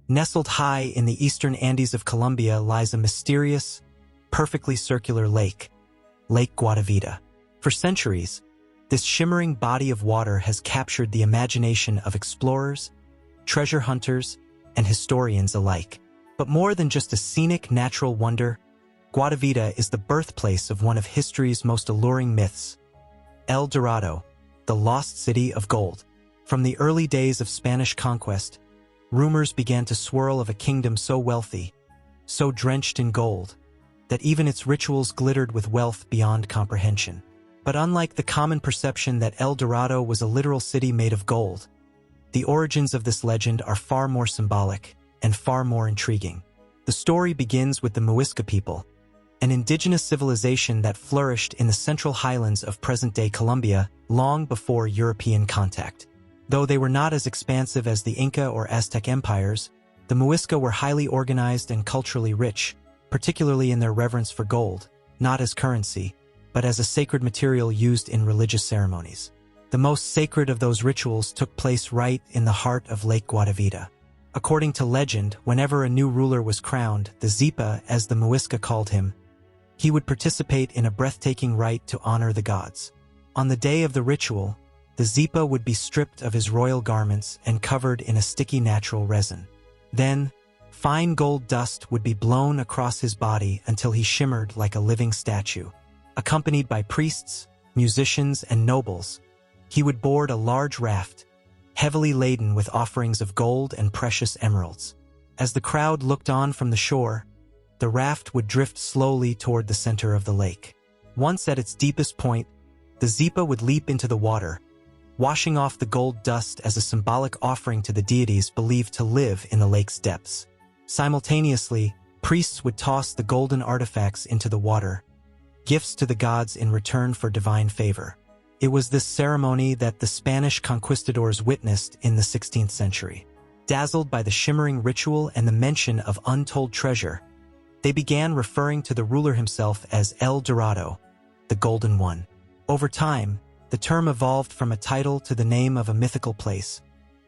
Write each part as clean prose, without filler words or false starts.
Nestled high in the eastern Andes of Colombia lies a mysterious, perfectly circular lake, Lake Guatavita. For centuries, this shimmering body of water has captured the imagination of explorers, treasure hunters, and historians alike. But more than just a scenic natural wonder, Guatavita is the birthplace of one of history's most alluring myths, El Dorado, the lost city of gold. From the early days of Spanish conquest, rumors began to swirl of a kingdom so wealthy, so drenched in gold, that even its rituals glittered with wealth beyond comprehension. But unlike the common perception that El Dorado was a literal city made of gold, the origins of this legend are far more symbolic and far more intriguing. The story begins with the Muisca people, an indigenous civilization that flourished in the central highlands of present-day Colombia long before European contact. Though they were not as expansive as the Inca or Aztec empires, the Muisca were highly organized and culturally rich, particularly in their reverence for gold, not as currency, but as a sacred material used in religious ceremonies. The most sacred of those rituals took place right in the heart of Lake Guatavita. According to legend, whenever a new ruler was crowned, the Zipa, as the Muisca called him, he would participate in a breathtaking rite to honor the gods. On the day of the ritual, the Zipa would be stripped of his royal garments and covered in a sticky natural resin. Then, fine gold dust would be blown across his body until he shimmered like a living statue. Accompanied by priests, musicians, and nobles, he would board a large raft, heavily laden with offerings of gold and precious emeralds. As the crowd looked on from the shore, the raft would drift slowly toward the center of the lake. Once at its deepest point, the Zipa would leap into the water, washing off the gold dust as a symbolic offering to the deities believed to live in the lake's depths. Simultaneously, priests would toss the golden artifacts into the water, gifts to the gods in return for divine favor. It was this ceremony that the Spanish conquistadors witnessed in the 16th century. Dazzled by the shimmering ritual and the mention of untold treasure, they began referring to the ruler himself as El Dorado, the Golden One. Over time, the term evolved from a title to the name of a mythical place,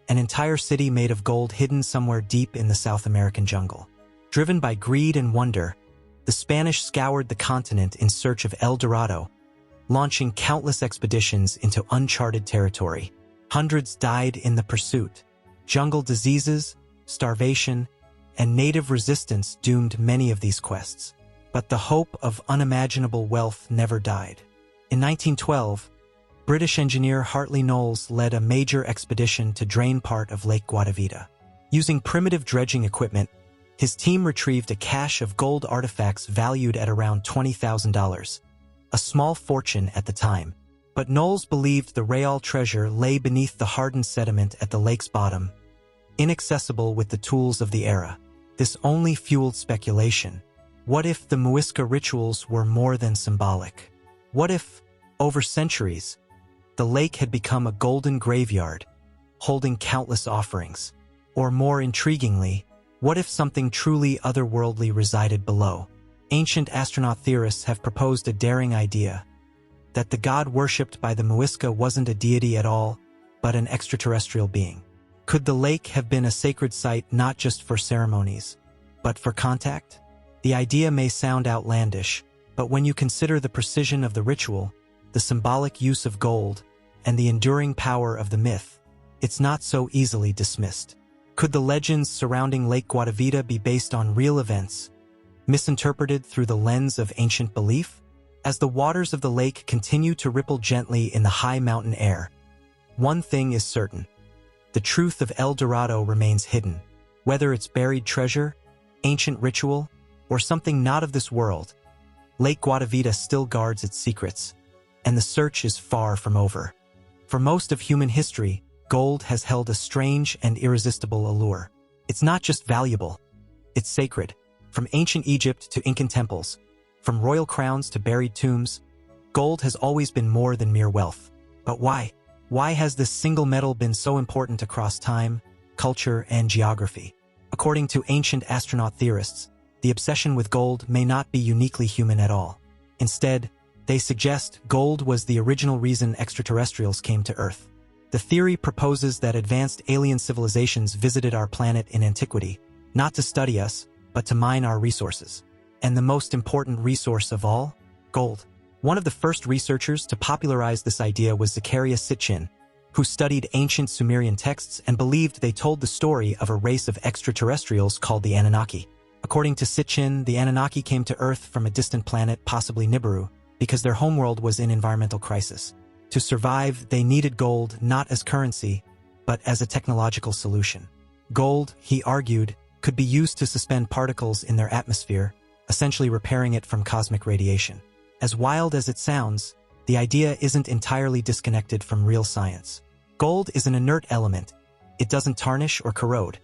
an entire city made of gold hidden somewhere deep in the South American jungle. Driven by greed and wonder, the Spanish scoured the continent in search of El Dorado, launching countless expeditions into uncharted territory. Hundreds died in the pursuit. Jungle diseases, starvation, and native resistance doomed many of these quests. But the hope of unimaginable wealth never died. In 1912, British engineer Hartley Knowles led a major expedition to drain part of Lake Guatavita. Using primitive dredging equipment, his team retrieved a cache of gold artifacts valued at around $20,000, a small fortune at the time. But Knowles believed the real treasure lay beneath the hardened sediment at the lake's bottom, inaccessible with the tools of the era. This only fueled speculation. What if the Muisca rituals were more than symbolic? What if, over centuries, the lake had become a golden graveyard, holding countless offerings? Or more intriguingly, what if something truly otherworldly resided below? Ancient astronaut theorists have proposed a daring idea, that the god worshipped by the Muisca wasn't a deity at all, but an extraterrestrial being. Could the lake have been a sacred site not just for ceremonies, but for contact? The idea may sound outlandish, but when you consider the precision of the ritual, the symbolic use of gold, and the enduring power of the myth, it's not so easily dismissed. Could the legends surrounding Lake Guatavita be based on real events, misinterpreted through the lens of ancient belief? As the waters of the lake continue to ripple gently in the high mountain air, one thing is certain. The truth of El Dorado remains hidden. Whether it's buried treasure, ancient ritual, or something not of this world, Lake Guatavita still guards its secrets, and the search is far from over. For most of human history, gold has held a strange and irresistible allure. It's not just valuable, it's sacred. From ancient Egypt to Incan temples, from royal crowns to buried tombs, gold has always been more than mere wealth. But why? Why has this single metal been so important across time, culture, and geography? According to ancient astronaut theorists, the obsession with gold may not be uniquely human at all. Instead, they suggest gold was the original reason extraterrestrials came to Earth. The theory proposes that advanced alien civilizations visited our planet in antiquity, not to study us, but to mine our resources. And the most important resource of all? Gold. One of the first researchers to popularize this idea was Zecharia Sitchin, who studied ancient Sumerian texts and believed they told the story of a race of extraterrestrials called the Anunnaki. According to Sitchin, the Anunnaki came to Earth from a distant planet, possibly Nibiru, because their homeworld was in environmental crisis. To survive, they needed gold not as currency, but as a technological solution. Gold, he argued, could be used to suspend particles in their atmosphere, essentially repairing it from cosmic radiation. As wild as it sounds, the idea isn't entirely disconnected from real science. Gold is an inert element. It doesn't tarnish or corrode,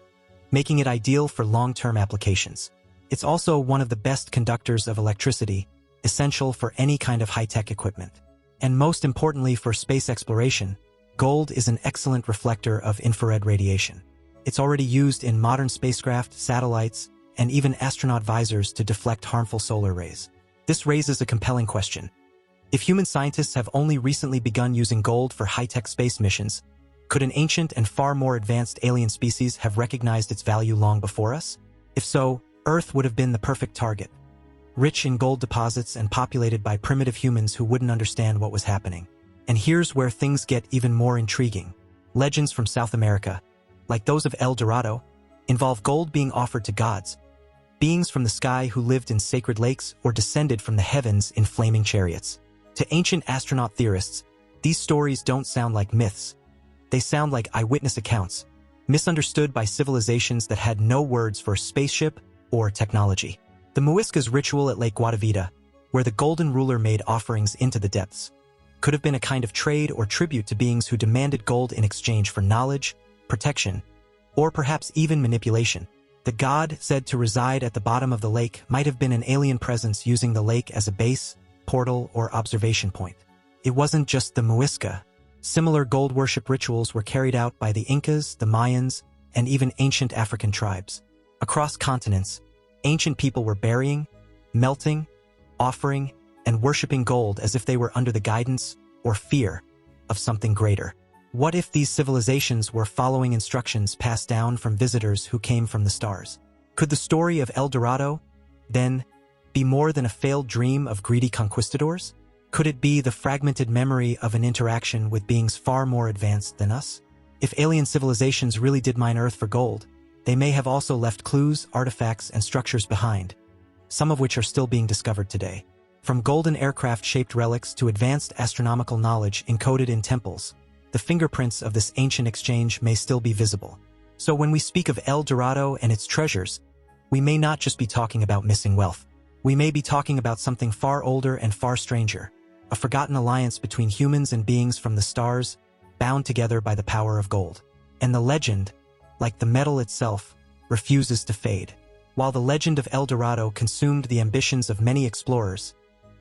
making it ideal for long-term applications. It's also one of the best conductors of electricity, essential for any kind of high-tech equipment. And most importantly for space exploration, gold is an excellent reflector of infrared radiation. It's already used in modern spacecraft, satellites, and even astronaut visors to deflect harmful solar rays. This raises a compelling question. If human scientists have only recently begun using gold for high-tech space missions, could an ancient and far more advanced alien species have recognized its value long before us? If so, Earth would have been the perfect target, rich in gold deposits and populated by primitive humans who wouldn't understand what was happening. And here's where things get even more intriguing. Legends from South America, like those of El Dorado, involve gold being offered to gods, beings from the sky who lived in sacred lakes or descended from the heavens in flaming chariots. To ancient astronaut theorists, these stories don't sound like myths. They sound like eyewitness accounts, misunderstood by civilizations that had no words for spaceship or technology. The Muisca's ritual at Lake Guatavita, where the golden ruler made offerings into the depths, could have been a kind of trade or tribute to beings who demanded gold in exchange for knowledge, protection, or perhaps even manipulation. The god said to reside at the bottom of the lake might have been an alien presence using the lake as a base, portal, or observation point. It wasn't just the Muisca. Similar gold worship rituals were carried out by the Incas, the Mayans, and even ancient African tribes. Across continents, ancient people were burying, melting, offering, and worshipping gold as if they were under the guidance or fear of something greater. What if these civilizations were following instructions passed down from visitors who came from the stars? Could the story of El Dorado, then, be more than a failed dream of greedy conquistadors? Could it be the fragmented memory of an interaction with beings far more advanced than us? If alien civilizations really did mine Earth for gold, they may have also left clues, artifacts, and structures behind, some of which are still being discovered today. From golden aircraft-shaped relics to advanced astronomical knowledge encoded in temples, the fingerprints of this ancient exchange may still be visible. So when we speak of El Dorado and its treasures, we may not just be talking about missing wealth. We may be talking about something far older and far stranger, a forgotten alliance between humans and beings from the stars, bound together by the power of gold. And the legend, like the metal itself, refuses to fade. While the legend of El Dorado consumed the ambitions of many explorers,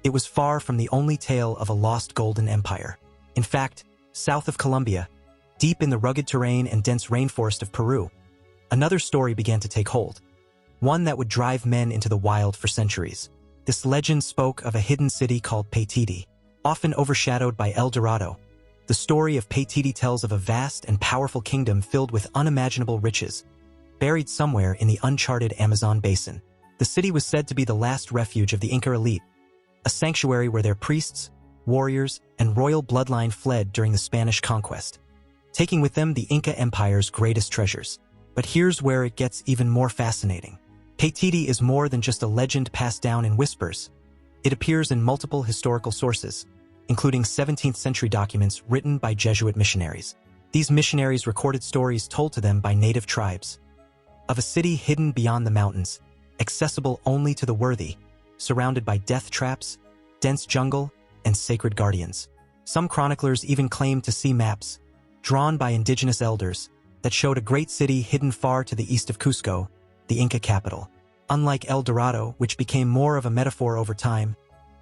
it was far from the only tale of a lost golden empire. In fact, south of Colombia, deep in the rugged terrain and dense rainforest of Peru, another story began to take hold, one that would drive men into the wild for centuries. This legend spoke of a hidden city called Paititi, often overshadowed by El Dorado. The story of Paititi tells of a vast and powerful kingdom filled with unimaginable riches, buried somewhere in the uncharted Amazon basin. The city was said to be the last refuge of the Inca elite, a sanctuary where their priests, warriors, and royal bloodline fled during the Spanish conquest, taking with them the Inca Empire's greatest treasures. But here's where it gets even more fascinating. Paititi is more than just a legend passed down in whispers. It appears in multiple historical sources, including 17th-century documents written by Jesuit missionaries. These missionaries recorded stories told to them by native tribes, of a city hidden beyond the mountains, accessible only to the worthy, surrounded by death traps, dense jungle, and sacred guardians. Some chroniclers even claimed to see maps, drawn by indigenous elders, that showed a great city hidden far to the east of Cusco, the Inca capital. Unlike El Dorado, which became more of a metaphor over time,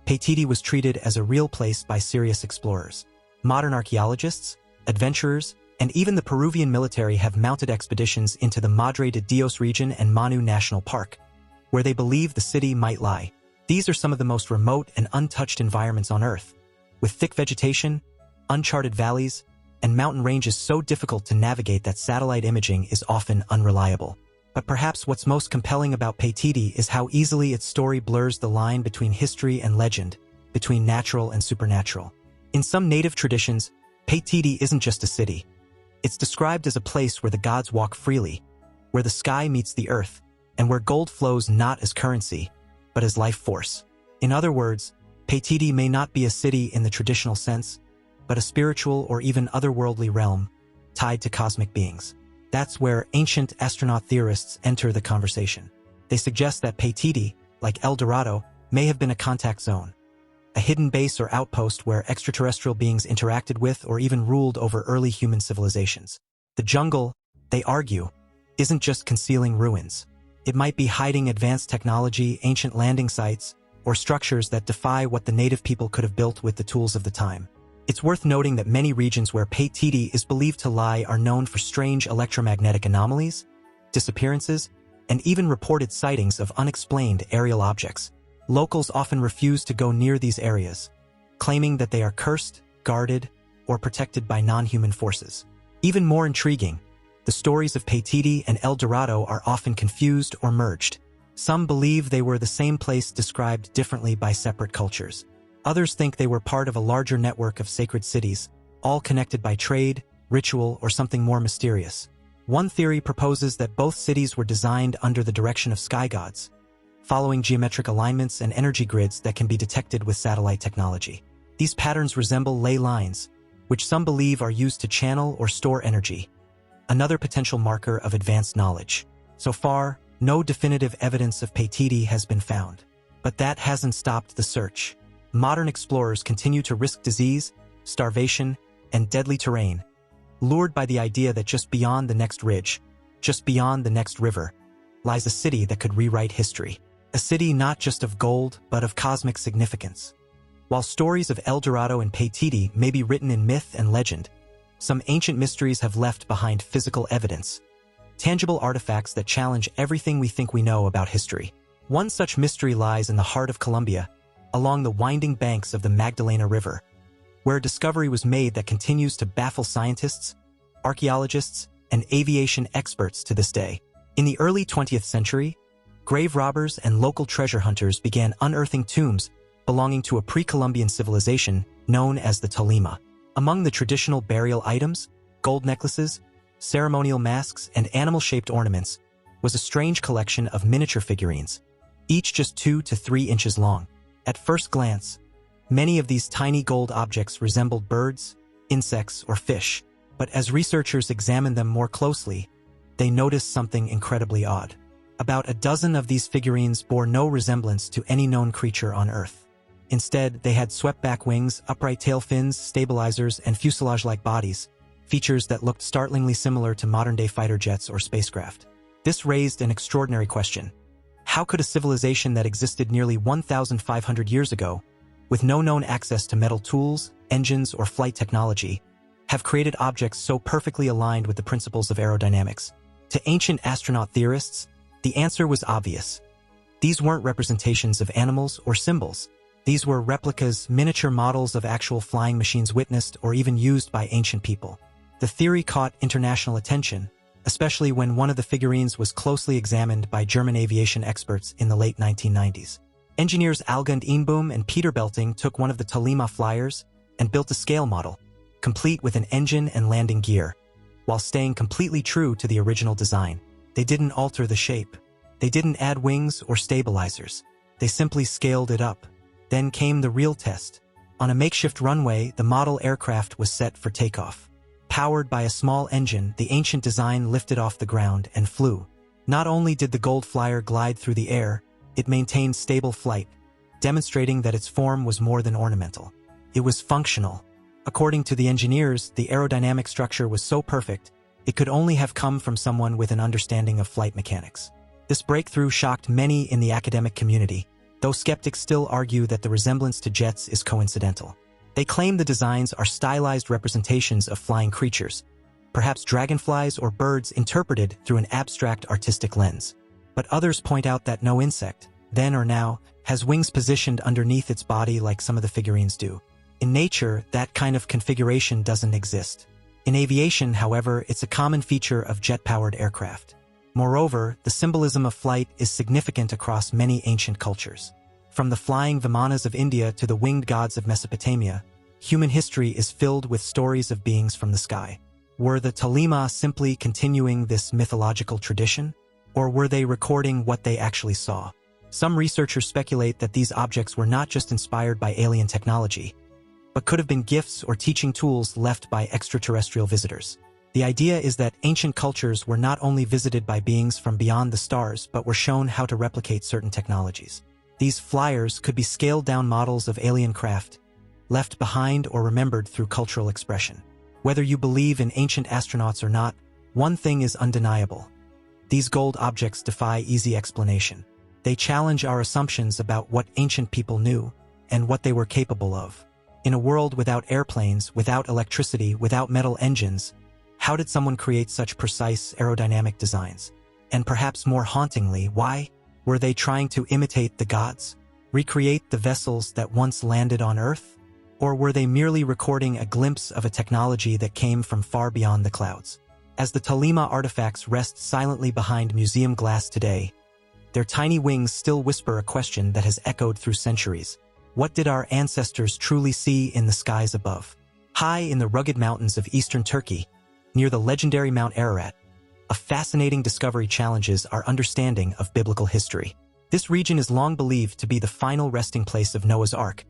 Paititi was treated as a real place by serious explorers. Modern archaeologists, adventurers, and even the Peruvian military have mounted expeditions into the Madre de Dios region and Manu National Park, where they believe the city might lie. These are some of the most remote and untouched environments on Earth, with thick vegetation, uncharted valleys, and mountain ranges so difficult to navigate that satellite imaging is often unreliable. But perhaps what's most compelling about Paititi is how easily its story blurs the line between history and legend, between natural and supernatural. In some native traditions, Paititi isn't just a city. It's described as a place where the gods walk freely, where the sky meets the earth, and where gold flows not as currency, but as life force. In other words, Paititi may not be a city in the traditional sense, but a spiritual or even otherworldly realm tied to cosmic beings. That's where ancient astronaut theorists enter the conversation. They suggest that Paititi, like El Dorado, may have been a contact zone, a hidden base or outpost where extraterrestrial beings interacted with or even ruled over early human civilizations. The jungle, they argue, isn't just concealing ruins. It might be hiding advanced technology, ancient landing sites, or structures that defy what the native people could have built with the tools of the time. It's worth noting that many regions where Paititi is believed to lie are known for strange electromagnetic anomalies, disappearances, and even reported sightings of unexplained aerial objects. Locals often refuse to go near these areas, claiming that they are cursed, guarded, or protected by non-human forces. Even more intriguing, the stories of Paititi and El Dorado are often confused or merged. Some believe they were the same place described differently by separate cultures. Others think they were part of a larger network of sacred cities, all connected by trade, ritual, or something more mysterious. One theory proposes that both cities were designed under the direction of sky gods, following geometric alignments and energy grids that can be detected with satellite technology. These patterns resemble ley lines, which some believe are used to channel or store energy, another potential marker of advanced knowledge. So far, no definitive evidence of Paititi has been found. But that hasn't stopped the search. Modern explorers continue to risk disease, starvation, and deadly terrain, lured by the idea that just beyond the next ridge, just beyond the next river, lies a city that could rewrite history. A city not just of gold, but of cosmic significance. While stories of El Dorado and Paititi may be written in myth and legend, some ancient mysteries have left behind physical evidence, tangible artifacts that challenge everything we think we know about history. One such mystery lies in the heart of Colombia, along the winding banks of the Magdalena River, where a discovery was made that continues to baffle scientists, archaeologists, and aviation experts to this day. In the early 20th century, grave robbers and local treasure hunters began unearthing tombs belonging to a pre-Columbian civilization known as the Tolima. Among the traditional burial items, gold necklaces, ceremonial masks, and animal-shaped ornaments, was a strange collection of miniature figurines, each just 2 to 3 inches long. At first glance, many of these tiny gold objects resembled birds, insects, or fish, but as researchers examined them more closely, they noticed something incredibly odd. About a dozen of these figurines bore no resemblance to any known creature on Earth. Instead, they had swept-back wings, upright tail fins, stabilizers, and fuselage-like bodies, features that looked startlingly similar to modern-day fighter jets or spacecraft. This raised an extraordinary question. How could a civilization that existed nearly 1,500 years ago, with no known access to metal tools, engines, or flight technology, have created objects so perfectly aligned with the principles of aerodynamics? To ancient astronaut theorists, the answer was obvious. These weren't representations of animals or symbols. These were replicas, miniature models of actual flying machines witnessed or even used by ancient people. The theory caught international attention, especially when one of the figurines was closely examined by German aviation experts in the late 1990s. Engineers Algund Einboom and Peter Belting took one of the Tolima flyers and built a scale model, complete with an engine and landing gear, while staying completely true to the original design. They didn't alter the shape. They didn't add wings or stabilizers. They simply scaled it up. Then came the real test. On a makeshift runway, the model aircraft was set for takeoff. Powered by a small engine, the ancient design lifted off the ground and flew. Not only did the gold flyer glide through the air, it maintained stable flight, demonstrating that its form was more than ornamental. It was functional. According to the engineers, the aerodynamic structure was so perfect, it could only have come from someone with an understanding of flight mechanics. This breakthrough shocked many in the academic community, though skeptics still argue that the resemblance to jets is coincidental. They claim the designs are stylized representations of flying creatures, perhaps dragonflies or birds interpreted through an abstract artistic lens. But others point out that no insect, then or now, has wings positioned underneath its body like some of the figurines do. In nature, that kind of configuration doesn't exist. In aviation, however, it's a common feature of jet-powered aircraft. Moreover, the symbolism of flight is significant across many ancient cultures. From the flying Vimanas of India to the winged gods of Mesopotamia, human history is filled with stories of beings from the sky. Were the Tolima simply continuing this mythological tradition, or were they recording what they actually saw? Some researchers speculate that these objects were not just inspired by alien technology, but could have been gifts or teaching tools left by extraterrestrial visitors. The idea is that ancient cultures were not only visited by beings from beyond the stars but were shown how to replicate certain technologies. These flyers could be scaled-down models of alien craft, left behind or remembered through cultural expression. Whether you believe in ancient astronauts or not, one thing is undeniable. These gold objects defy easy explanation. They challenge our assumptions about what ancient people knew and what they were capable of. In a world without airplanes, without electricity, without metal engines, how did someone create such precise aerodynamic designs? And perhaps more hauntingly, why? Were they trying to imitate the gods? Recreate the vessels that once landed on Earth? Or were they merely recording a glimpse of a technology that came from far beyond the clouds? As the Tolima artifacts rest silently behind museum glass today, their tiny wings still whisper a question that has echoed through centuries. What did our ancestors truly see in the skies above? High in the rugged mountains of eastern Turkey, near the legendary Mount Ararat, a fascinating discovery challenges our understanding of biblical history. This region is long believed to be the final resting place of Noah's Ark,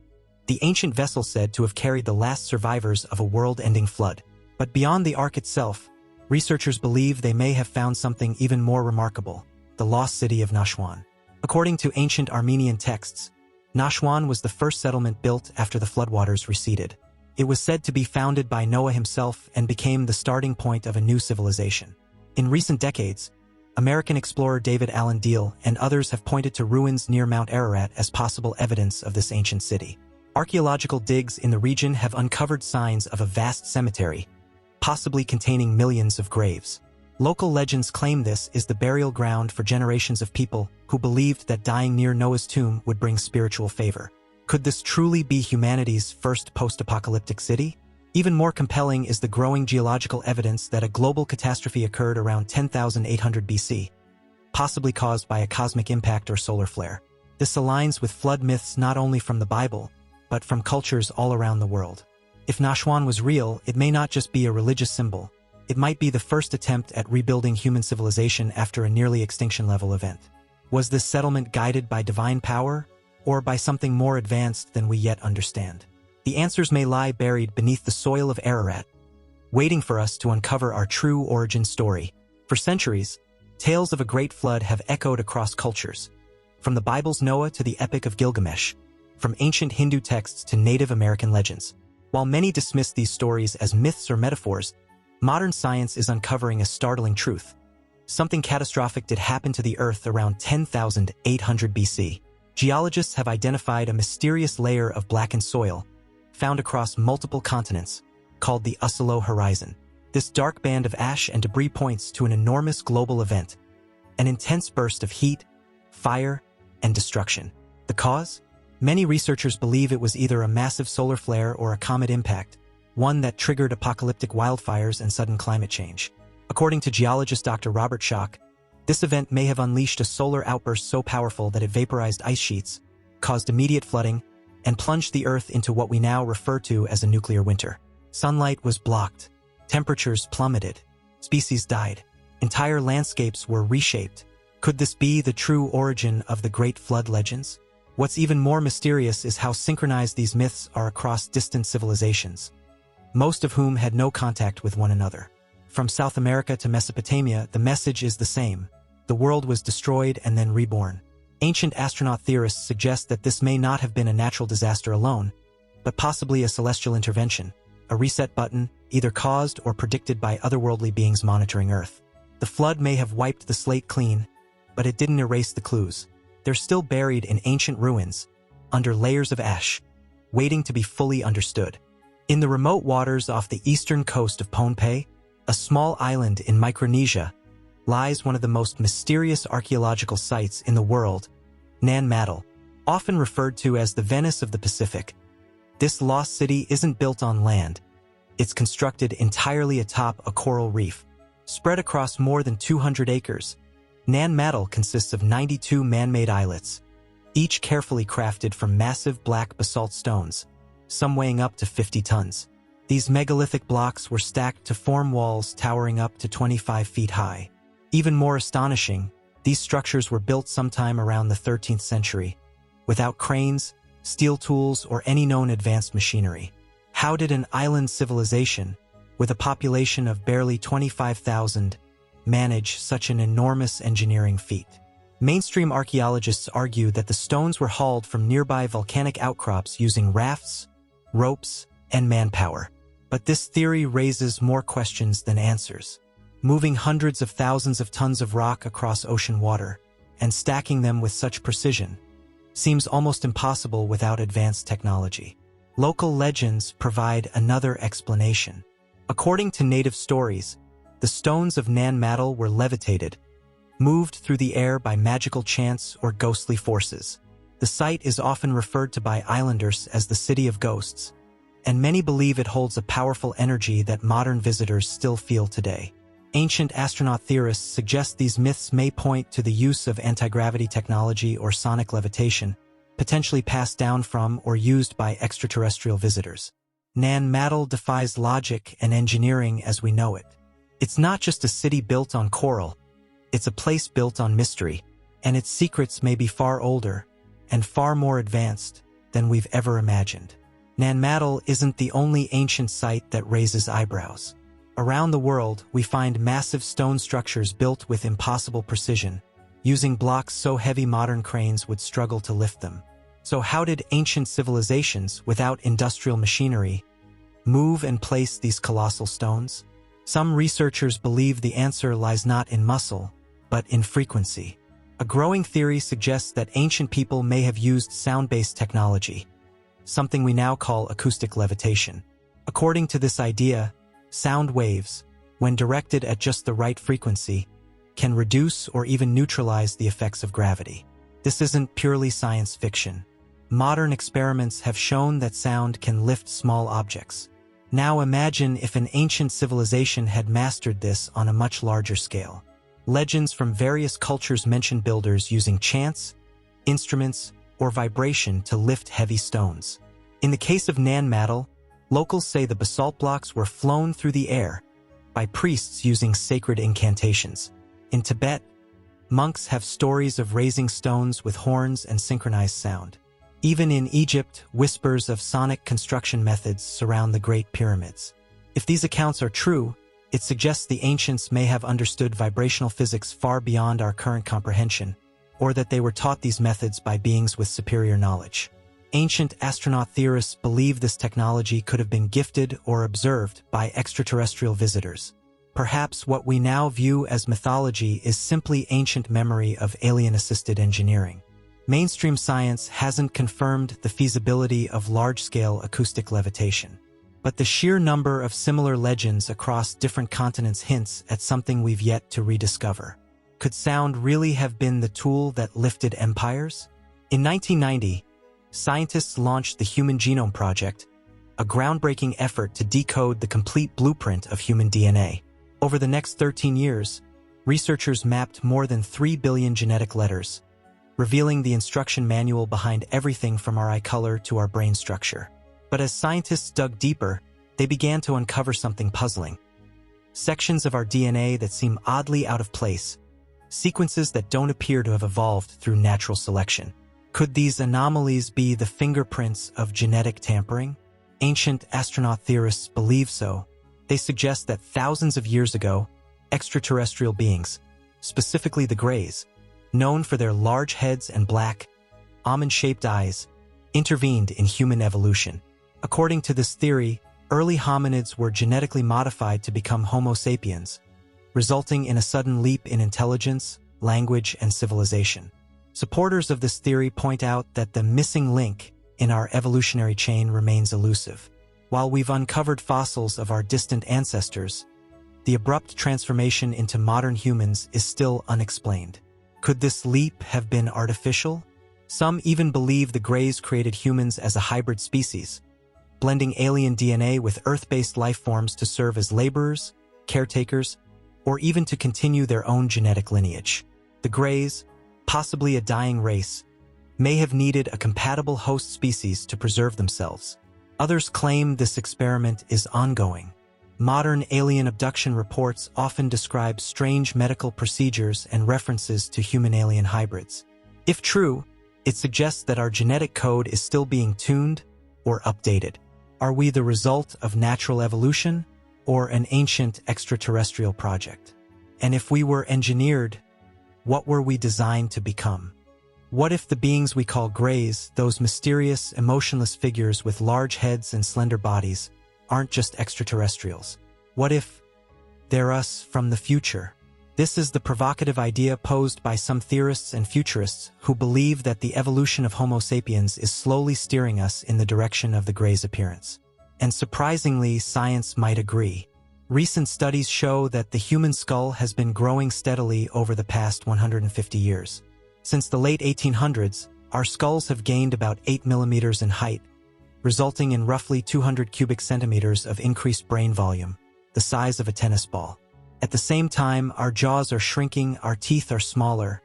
the ancient vessel said to have carried the last survivors of a world-ending flood. But beyond the Ark itself, researchers believe they may have found something even more remarkable: the lost city of Nashwan. According to ancient Armenian texts, Nashwan was the first settlement built after the floodwaters receded. It was said to be founded by Noah himself and became the starting point of a new civilization. In recent decades, American explorer David Allen Deal and others have pointed to ruins near Mount Ararat as possible evidence of this ancient city. Archaeological digs in the region have uncovered signs of a vast cemetery, possibly containing millions of graves. Local legends claim this is the burial ground for generations of people who believed that dying near Noah's tomb would bring spiritual favor. Could this truly be humanity's first post-apocalyptic city? Even more compelling is the growing geological evidence that a global catastrophe occurred around 10,800 BC, possibly caused by a cosmic impact or solar flare. This aligns with flood myths not only from the Bible, but from cultures all around the world. If Nashwan was real, it may not just be a religious symbol. It might be the first attempt at rebuilding human civilization after a nearly extinction-level event. Was this settlement guided by divine power, or by something more advanced than we yet understand? The answers may lie buried beneath the soil of Ararat, waiting for us to uncover our true origin story. For centuries, tales of a great flood have echoed across cultures, from the Bible's Noah to the Epic of Gilgamesh, from ancient Hindu texts to Native American legends. While many dismiss these stories as myths or metaphors, modern science is uncovering a startling truth. Something catastrophic did happen to the Earth around 10,800 BC. Geologists have identified a mysterious layer of blackened soil, found across multiple continents, called the Usalo Horizon. This dark band of ash and debris points to an enormous global event, an intense burst of heat, fire, and destruction. The cause? Many researchers believe it was either a massive solar flare or a comet impact, one that triggered apocalyptic wildfires and sudden climate change. According to geologist Dr. Robert Schoch, this event may have unleashed a solar outburst so powerful that it vaporized ice sheets, caused immediate flooding, and plunged the Earth into what we now refer to as a nuclear winter. Sunlight was blocked, temperatures plummeted, species died, entire landscapes were reshaped. Could this be the true origin of the Great Flood legends? What's even more mysterious is how synchronized these myths are across distant civilizations, most of whom had no contact with one another. From South America to Mesopotamia, the message is the same: the world was destroyed and then reborn. Ancient astronaut theorists suggest that this may not have been a natural disaster alone, but possibly a celestial intervention, a reset button, either caused or predicted by otherworldly beings monitoring Earth. The flood may have wiped the slate clean, but it didn't erase the clues. They're still buried in ancient ruins, under layers of ash, waiting to be fully understood. In the remote waters off the eastern coast of Pohnpei, a small island in Micronesia, lies one of the most mysterious archaeological sites in the world, Nan Madol. Often referred to as the Venice of the Pacific, this lost city isn't built on land. It's constructed entirely atop a coral reef. Spread across more than 200 acres, Nan Madol consists of 92 man-made islets, each carefully crafted from massive black basalt stones, some weighing up to 50 tons. These megalithic blocks were stacked to form walls towering up to 25 feet high. Even more astonishing, these structures were built sometime around the 13th century, without cranes, steel tools, or any known advanced machinery. How did an island civilization, with a population of barely 25,000, manage such an enormous engineering feat? Mainstream archaeologists argue that the stones were hauled from nearby volcanic outcrops using rafts, ropes, and manpower. But this theory raises more questions than answers. Moving hundreds of thousands of tons of rock across ocean water and stacking them with such precision seems almost impossible without advanced technology. Local legends provide another explanation. According to native stories, the stones of Nan Madol were levitated, moved through the air by magical chants or ghostly forces. The site is often referred to by islanders as the City of Ghosts, and many believe it holds a powerful energy that modern visitors still feel today. Ancient astronaut theorists suggest these myths may point to the use of anti-gravity technology or sonic levitation, potentially passed down from or used by extraterrestrial visitors. Nan Madol defies logic and engineering as we know it. It's not just a city built on coral, it's a place built on mystery, and its secrets may be far older and far more advanced than we've ever imagined. Nan Madol isn't the only ancient site that raises eyebrows. Around the world, we find massive stone structures built with impossible precision, using blocks so heavy modern cranes would struggle to lift them. So how did ancient civilizations, without industrial machinery, move and place these colossal stones? Some researchers believe the answer lies not in muscle, but in frequency. A growing theory suggests that ancient people may have used sound-based technology, something we now call acoustic levitation. According to this idea, sound waves, when directed at just the right frequency, can reduce or even neutralize the effects of gravity. This isn't purely science fiction. Modern experiments have shown that sound can lift small objects. Now imagine if an ancient civilization had mastered this on a much larger scale. Legends from various cultures mention builders using chants, instruments, or vibration to lift heavy stones. In the case of Nan Madol, locals say the basalt blocks were flown through the air by priests using sacred incantations. In Tibet, monks have stories of raising stones with horns and synchronized sound. Even in Egypt, whispers of sonic construction methods surround the Great Pyramids. If these accounts are true, it suggests the ancients may have understood vibrational physics far beyond our current comprehension, or that they were taught these methods by beings with superior knowledge. Ancient astronaut theorists believe this technology could have been gifted or observed by extraterrestrial visitors. Perhaps what we now view as mythology is simply ancient memory of alien-assisted engineering. Mainstream science hasn't confirmed the feasibility of large-scale acoustic levitation, but the sheer number of similar legends across different continents hints at something we've yet to rediscover. Could sound really have been the tool that lifted empires? In 1990, scientists launched the Human Genome Project, a groundbreaking effort to decode the complete blueprint of human DNA. Over the next 13 years, researchers mapped more than 3 billion genetic letters, revealing the instruction manual behind everything from our eye color to our brain structure. But as scientists dug deeper, they began to uncover something puzzling. Sections of our DNA that seem oddly out of place, sequences that don't appear to have evolved through natural selection. Could these anomalies be the fingerprints of genetic tampering? Ancient astronaut theorists believe so. They suggest that thousands of years ago, extraterrestrial beings, specifically the Greys, known for their large heads and black, almond-shaped eyes, intervened in human evolution. According to this theory, early hominids were genetically modified to become Homo sapiens, resulting in a sudden leap in intelligence, language, and civilization. Supporters of this theory point out that the missing link in our evolutionary chain remains elusive. While we've uncovered fossils of our distant ancestors, the abrupt transformation into modern humans is still unexplained. Could this leap have been artificial? Some even believe the Greys created humans as a hybrid species, blending alien DNA with Earth-based life forms to serve as laborers, caretakers, or even to continue their own genetic lineage. The Greys, possibly a dying race, may have needed a compatible host species to preserve themselves. Others claim this experiment is ongoing. Modern alien abduction reports often describe strange medical procedures and references to human-alien hybrids. If true, it suggests that our genetic code is still being tuned or updated. Are we the result of natural evolution or an ancient extraterrestrial project? And if we were engineered, what were we designed to become? What if the beings we call Greys, those mysterious, emotionless figures with large heads and slender bodies, aren't just extraterrestrials? What if they're us from the future? This is the provocative idea posed by some theorists and futurists who believe that the evolution of Homo sapiens is slowly steering us in the direction of the Greys' appearance. And surprisingly, science might agree. Recent studies show that the human skull has been growing steadily over the past 150 years. Since the late 1800s, our skulls have gained about 8 millimeters in height, resulting in roughly 200 cubic centimeters of increased brain volume, the size of a tennis ball. At the same time, our jaws are shrinking, our teeth are smaller,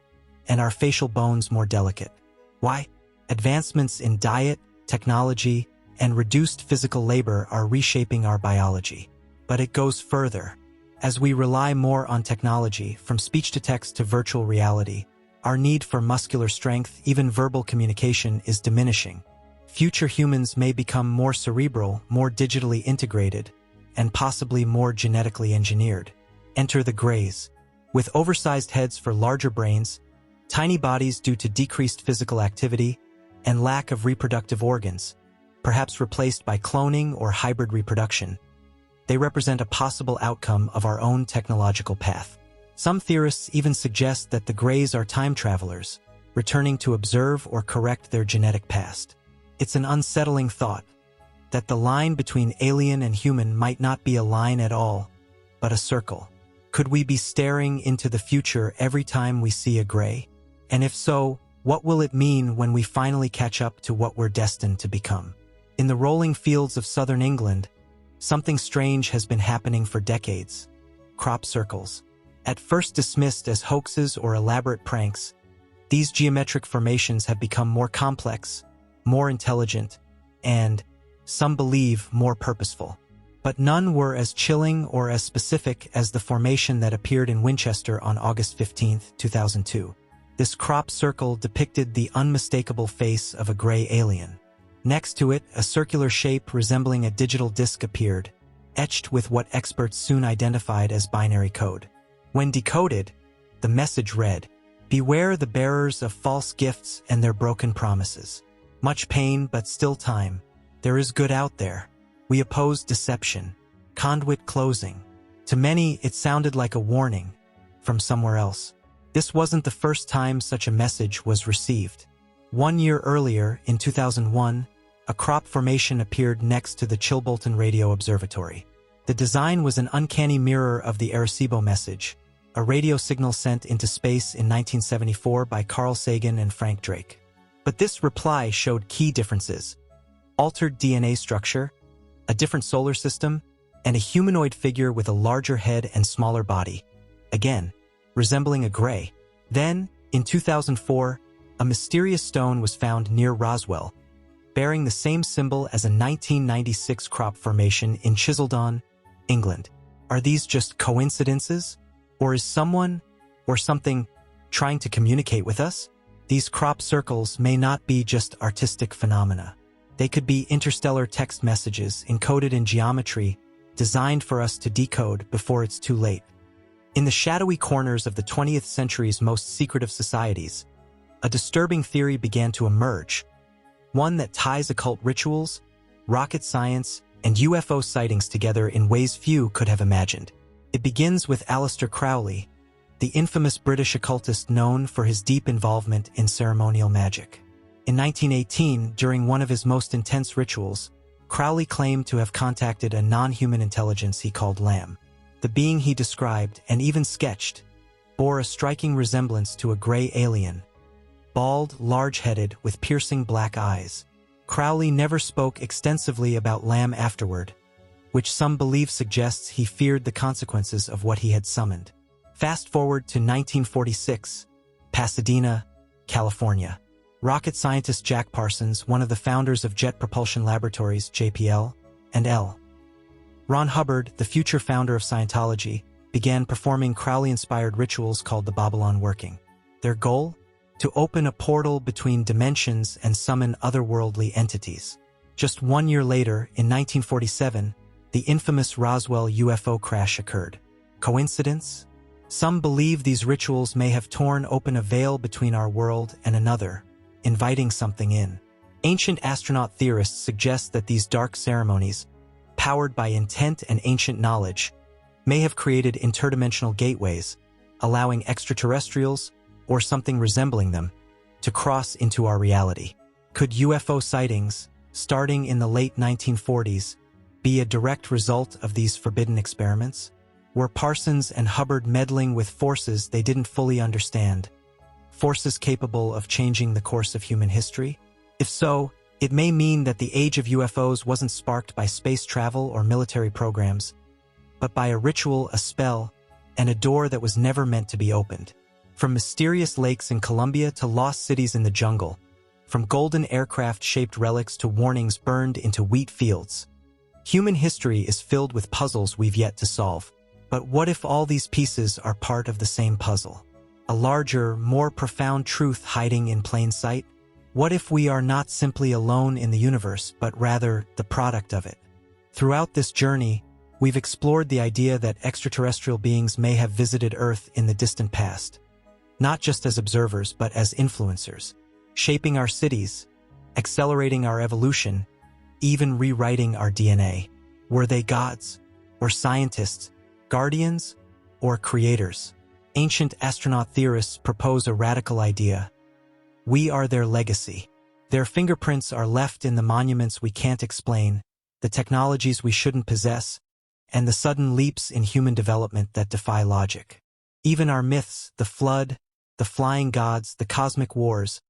and our facial bones more delicate. Why? Advancements in diet, technology, and reduced physical labor are reshaping our biology. But it goes further. As we rely more on technology, from speech-to-text to virtual reality, our need for muscular strength, even verbal communication, is diminishing. Future humans may become more cerebral, more digitally integrated, and possibly more genetically engineered. Enter the Greys. With oversized heads for larger brains, tiny bodies due to decreased physical activity, and lack of reproductive organs, perhaps replaced by cloning or hybrid reproduction, they represent a possible outcome of our own technological path. Some theorists even suggest that the Greys are time travelers, returning to observe or correct their genetic past. It's an unsettling thought, that the line between alien and human might not be a line at all, but a circle. Could we be staring into the future every time we see a Grey? And if so, what will it mean when we finally catch up to what we're destined to become? In the rolling fields of southern England, something strange has been happening for decades. Crop circles. At first dismissed as hoaxes or elaborate pranks, these geometric formations have become more complex, more intelligent, and, some believe, more purposeful. But none were as chilling or as specific as the formation that appeared in Winchester on August 15, 2002. This crop circle depicted the unmistakable face of a Grey alien. Next to it, a circular shape resembling a digital disc appeared, etched with what experts soon identified as binary code. When decoded, the message read, "Beware the bearers of false gifts and their broken promises. Much pain, but still time. There is good out there. We oppose deception. Conduit closing." To many, it sounded like a warning from somewhere else. This wasn't the first time such a message was received. 1 year earlier, in 2001, a crop formation appeared next to the Chilbolton Radio Observatory. The design was an uncanny mirror of the Arecibo message, a radio signal sent into space in 1974 by Carl Sagan and Frank Drake. But this reply showed key differences: altered DNA structure, a different solar system, and a humanoid figure with a larger head and smaller body, again, resembling a Grey. Then, in 2004, a mysterious stone was found near Roswell, bearing the same symbol as a 1996 crop formation in Chiseldon, England. Are these just coincidences? Or is someone or something trying to communicate with us? These crop circles may not be just artistic phenomena. They could be interstellar text messages encoded in geometry, designed for us to decode before it's too late. In the shadowy corners of the 20th century's most secretive societies, a disturbing theory began to emerge, one that ties occult rituals, rocket science, and UFO sightings together in ways few could have imagined. It begins with Aleister Crowley, the infamous British occultist known for his deep involvement in ceremonial magic. In 1918, during one of his most intense rituals, Crowley claimed to have contacted a non-human intelligence he called Lamb. The being he described, and even sketched, bore a striking resemblance to a Grey alien, bald, large-headed, with piercing black eyes. Crowley never spoke extensively about Lamb afterward, which some believe suggests he feared the consequences of what he had summoned. Fast forward to 1946, Pasadena, California. Rocket scientist Jack Parsons, one of the founders of Jet Propulsion Laboratories, JPL, and L. Ron Hubbard, the future founder of Scientology, began performing Crowley-inspired rituals called the Babylon Working. Their goal? To open a portal between dimensions and summon otherworldly entities. Just 1 year later, in 1947, the infamous Roswell UFO crash occurred. Coincidence? Some believe these rituals may have torn open a veil between our world and another, inviting something in. Ancient astronaut theorists suggest that these dark ceremonies, powered by intent and ancient knowledge, may have created interdimensional gateways, allowing extraterrestrials, or something resembling them, to cross into our reality. Could UFO sightings, starting in the late 1940s, be a direct result of these forbidden experiments? Were Parsons and Hubbard meddling with forces they didn't fully understand? Forces capable of changing the course of human history? If so, it may mean that the age of UFOs wasn't sparked by space travel or military programs, but by a ritual, a spell, and a door that was never meant to be opened. From mysterious lakes in Colombia to lost cities in the jungle, from golden aircraft-shaped relics to warnings burned into wheat fields, human history is filled with puzzles we've yet to solve. But what if all these pieces are part of the same puzzle? A larger, more profound truth hiding in plain sight? What if we are not simply alone in the universe, but rather the product of it? Throughout this journey, we've explored the idea that extraterrestrial beings may have visited Earth in the distant past, not just as observers but as influencers, shaping our cities, accelerating our evolution, even rewriting our DNA. Were they gods, or scientists, guardians, or creators? Ancient astronaut theorists propose a radical idea. We are their legacy. Their fingerprints are left in the monuments we can't explain, the technologies we shouldn't possess, and the sudden leaps in human development that defy logic. Even our myths, the flood, the flying gods, the cosmic wars,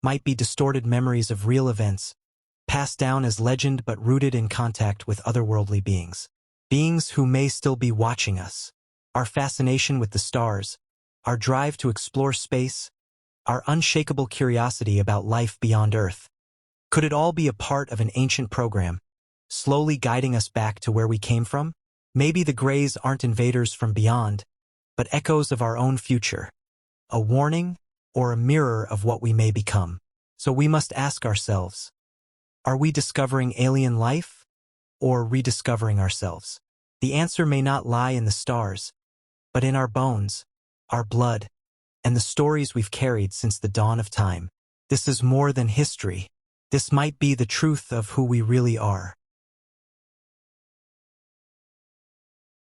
might be distorted memories of real events, passed down as legend but rooted in contact with otherworldly beings. Beings who may still be watching us. Our fascination with the stars, our drive to explore space, our unshakable curiosity about life beyond Earth. Could it all be a part of an ancient program, slowly guiding us back to where we came from? Maybe the Greys aren't invaders from beyond, but echoes of our own future. A warning or a mirror of what we may become. So we must ask ourselves, are we discovering alien life or rediscovering ourselves? The answer may not lie in the stars, but in our bones, our blood, and the stories we've carried since the dawn of time. This is more than history. This might be the truth of who we really are.